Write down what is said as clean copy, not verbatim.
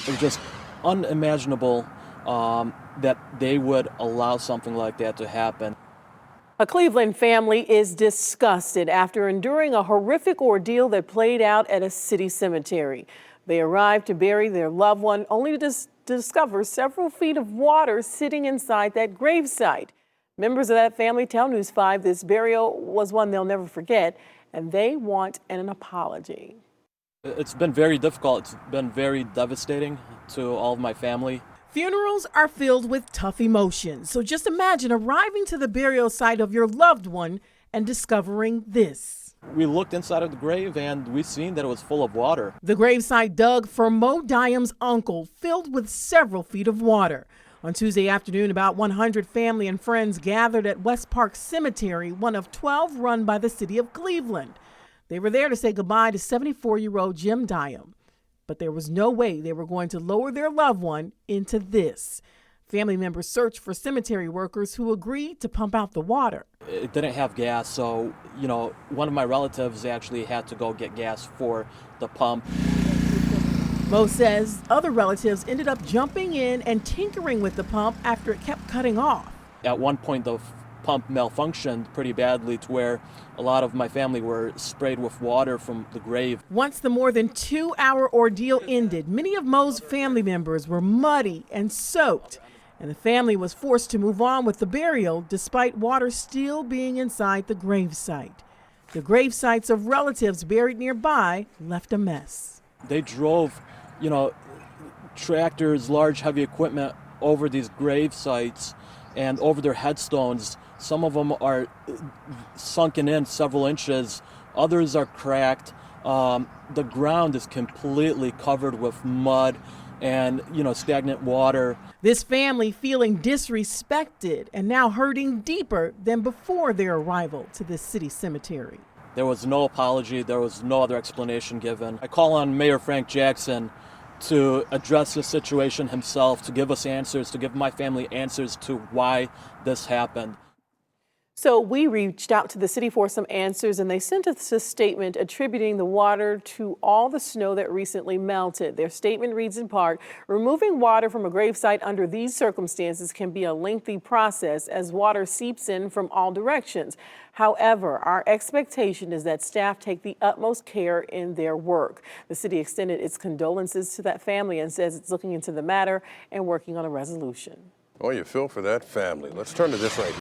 It was just unimaginable that they would allow something like that to happen. A Cleveland family is disgusted after enduring a horrific ordeal that played out at a city cemetery. They arrived to bury their loved one only to discover several feet of water sitting inside that gravesite. Members of that family tell News 5 this burial was one they'll never forget, and they want an apology. It's been very difficult. It's been very devastating to all of my family. Funerals are filled with tough emotions, so just imagine arriving to the burial site of your loved one and discovering this. We looked inside of the grave and we seen that it was full of water. The gravesite dug for Mo Diam's uncle filled with several feet of water. On Tuesday afternoon, about 100 family and friends gathered at West Park Cemetery, one of 12 run by the city of Cleveland. They were there to say goodbye to 74-year-old Jim Diam. But there was no way they were going to lower their loved one into this. Family members searched for cemetery workers who agreed to pump out the water. It didn't have gas, so, one of my relatives actually had to go get gas for the pump. Mo says other relatives ended up jumping in and tinkering with the pump after it kept cutting off. At one point, the pump malfunctioned pretty badly to where a lot of my family were sprayed with water from the grave. Once the more than 2-hour ordeal ended, many of Mo's family members were muddy and soaked, and the family was forced to move on with the burial despite water still being inside the gravesite. The gravesites of relatives buried nearby left a mess. They drove, tractors, large heavy equipment over these grave sites and over their headstones. Some of them are sunken in several inches. Others are cracked. The ground is completely covered with mud and, stagnant water. This family feeling disrespected and now hurting deeper than before their arrival to this city cemetery. There was no apology. There was no other explanation given. I call on Mayor Frank Jackson to address the situation himself, to give us answers, to give my family answers to why this happened. So we reached out to the city for some answers, and they sent us a statement attributing the water to all the snow that recently melted. Their statement reads in part, removing water from a gravesite under these circumstances can be a lengthy process as water seeps in from all directions. However, our expectation is that staff take the utmost care in their work. The city extended its condolences to that family and says it's looking into the matter and working on a resolution. Oh, you feel for that family. Let's turn to this right here.